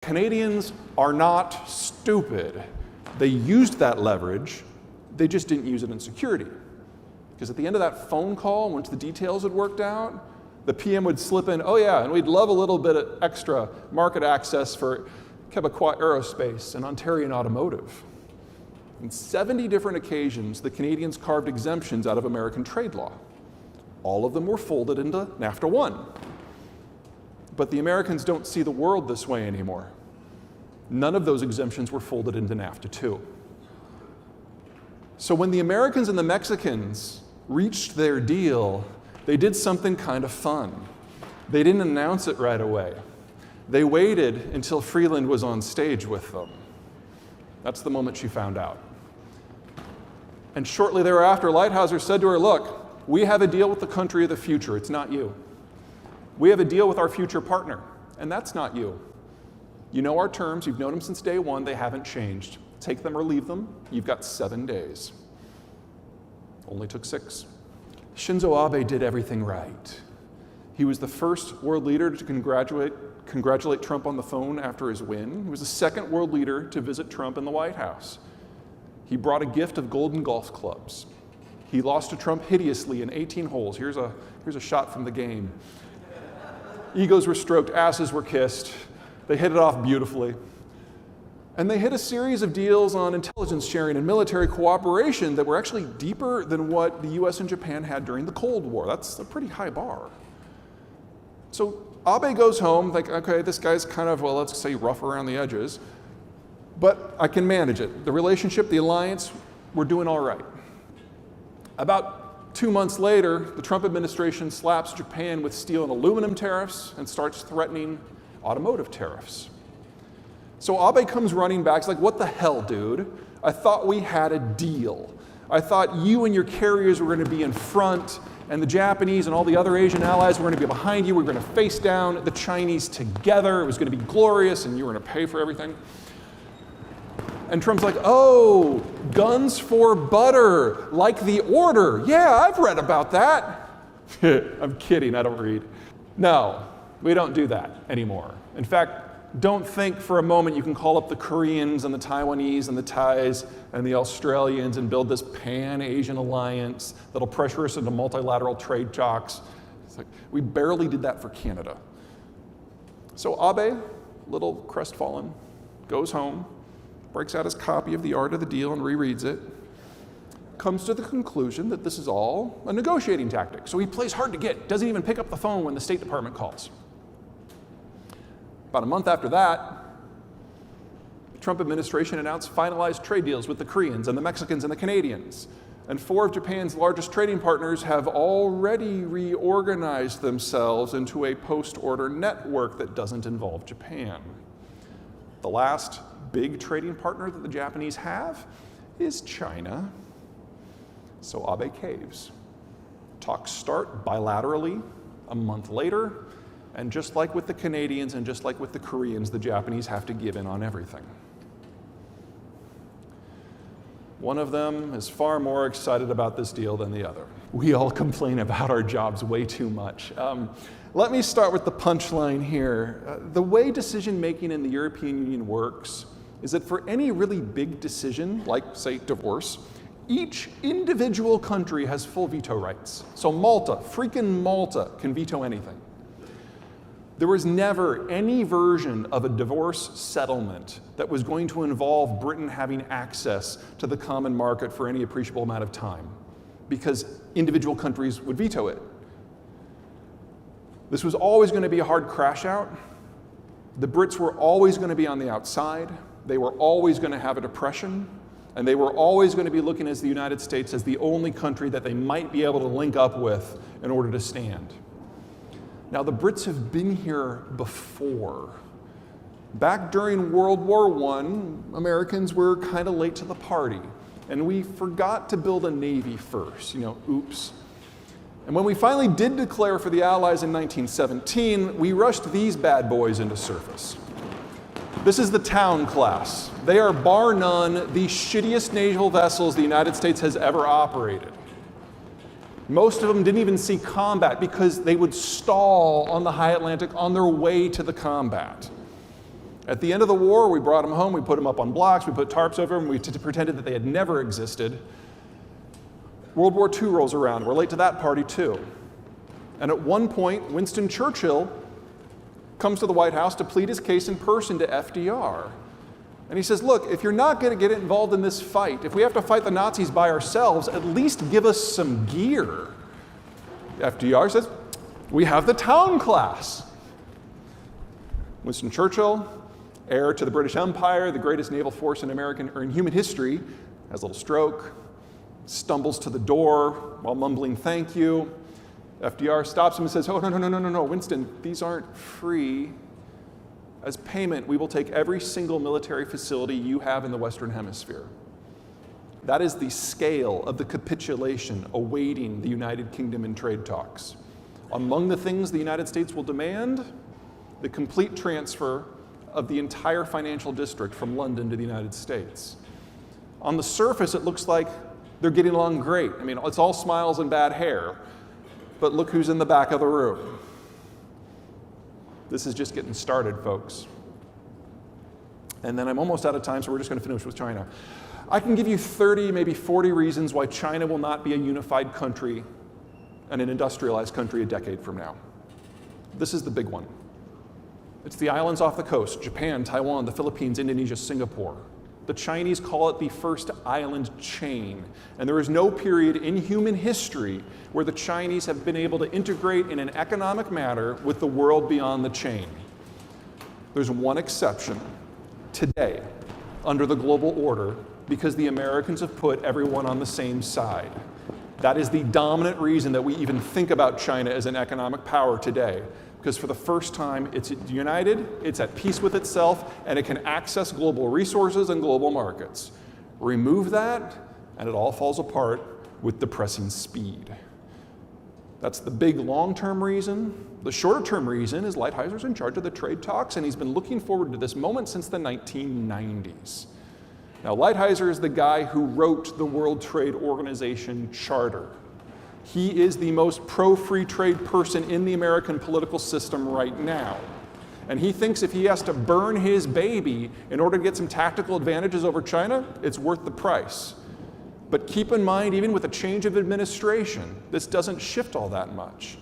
Canadians are not stupid. They used that leverage, they just didn't use it in security. Because at the end of that phone call, once the details had worked out, the PM would slip in, oh yeah, and we'd love a little bit of extra market access for Quebecois Aerospace and Ontarian Automotive. On 70 different occasions, the Canadians carved exemptions out of American trade law. All of them were folded into NAFTA 1. But the Americans don't see the world this way anymore. None of those exemptions were folded into NAFTA 2. So when the Americans and the Mexicans reached their deal, they did something kind of fun. They didn't announce it right away. They waited until Freeland was on stage with them. That's the moment she found out. And shortly thereafter, Lighthizer said to her, look, we have a deal with the country of the future, it's not you. We have a deal with our future partner, and that's not you. You know our terms, you've known them since day one, they haven't changed. Take them or leave them, you've got 7 days. Only took 6. Shinzo Abe did everything right. He was the first world leader to congratulate Trump on the phone after his win. He was the second world leader to visit Trump in the White House. He brought a gift of golden golf clubs. He lost to Trump hideously in 18 holes. Here's a shot from the game. Egos were stroked, asses were kissed. They hit it off beautifully. And they hit a series of deals on intelligence sharing and military cooperation that were actually deeper than what the US and Japan had during the Cold War. That's a pretty high bar. So Abe goes home, like, okay, this guy's kind of, well, let's say rough around the edges, but I can manage it. The relationship, the alliance, we're doing all right. About 2 months later, the Trump administration slaps Japan with steel and aluminum tariffs and starts threatening automotive tariffs. So Abe comes running back, he's like, what the hell, dude? I thought we had a deal. I thought you and your carriers were going to be in front, and the Japanese and all the other Asian allies were going to be behind you. We were going to face down the Chinese together. It was going to be glorious, and you were going to pay for everything. And Trump's like, oh, guns for butter, like the order. Yeah, I've read about that. I'm kidding, I don't read. No, we don't do that anymore. In fact, don't think for a moment you can call up the Koreans and the Taiwanese and the Thais and the Australians and build this pan-Asian alliance that'll pressure us into multilateral trade talks. It's like, we barely did that for Canada. So Abe, little crestfallen, goes home, breaks out his copy of The Art of the Deal and rereads it, comes to the conclusion that this is all a negotiating tactic. So he plays hard to get, doesn't even pick up the phone when the State Department calls. About a month after that, the Trump administration announced finalized trade deals with the Koreans and the Mexicans and the Canadians. And 4 of Japan's largest trading partners have already reorganized themselves into a post-order network that doesn't involve Japan. The last big trading partner that the Japanese have is China. So Abe caves. Talks start bilaterally a month later. And just like with the Canadians and just like with the Koreans, the Japanese have to give in on everything. One of them is far more excited about this deal than the other. We all complain about our jobs way too much. Let me start with the punchline here. The way decision-making in the European Union works is that for any really big decision, like, say, divorce, each individual country has full veto rights. So Malta, freaking Malta, can veto anything. There was never any version of a divorce settlement that was going to involve Britain having access to the common market for any appreciable amount of time, because individual countries would veto it. This was always going to be a hard crash out. The Brits were always going to be on the outside. They were always going to have a depression, and they were always going to be looking at the United States as the only country that they might be able to link up with in order to stand. Now, the Brits have been here before. Back during World War I, Americans were kind of late to the party, and we forgot to build a navy first, oops. And when we finally did declare for the Allies in 1917, we rushed these bad boys into service. This is the Town class. They are bar none the shittiest naval vessels the United States has ever operated. Most of them didn't even see combat because they would stall on the high Atlantic on their way to the combat. At the end of the war, we brought them home, we put them up on blocks, we put tarps over them, we pretended that they had never existed. World War II rolls around, we're late to that party too. And at one point, Winston Churchill comes to the White House to plead his case in person to FDR. And he says, look, if you're not going to get involved in this fight, if we have to fight the Nazis by ourselves, at least give us some gear. FDR says, we have the town class. Winston Churchill, heir to the British Empire, the greatest naval force in human history, has a little stroke, stumbles to the door while mumbling thank you. FDR stops him and says, oh, no, Winston, these aren't free. As payment, we will take every single military facility you have in the Western Hemisphere. That is the scale of the capitulation awaiting the United Kingdom in trade talks. Among the things the United States will demand, the complete transfer of the entire financial district from London to the United States. On the surface, it looks like they're getting along great. I mean, it's all smiles and bad hair, but look who's in the back of the room. This is just getting started, folks. And then I'm almost out of time, so we're just going to finish with China. I can give you 30, maybe 40 reasons why China will not be a unified country and an industrialized country a decade from now. This is the big one. It's the islands off the coast, Japan, Taiwan, the Philippines, Indonesia, Singapore. The Chinese call it the first island chain. And there is no period in human history where the Chinese have been able to integrate in an economic manner with the world beyond the chain. There's one exception. Today, under the global order, because the Americans have put everyone on the same side. That is the dominant reason that we even think about China as an economic power today. Because for the first time, it's united, it's at peace with itself, and it can access global resources and global markets. Remove that, and it all falls apart with depressing speed. That's the big long-term reason. The shorter-term reason is Lighthizer in charge of the trade talks, and he's been looking forward to this moment since the 1990s. Now, Lighthizer is the guy who wrote the World Trade Organization Charter. He is the most pro-free trade person in the American political system right now. And he thinks if he has to burn his baby in order to get some tactical advantages over China, it's worth the price. But keep in mind, even with a change of administration, this doesn't shift all that much.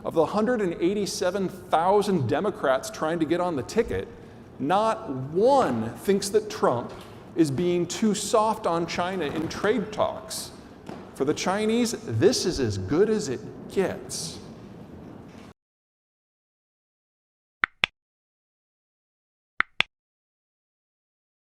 Of the 187,000 Democrats trying to get on the ticket, not one thinks that Trump is being too soft on China in trade talks. For the Chinese, this is as good as it gets.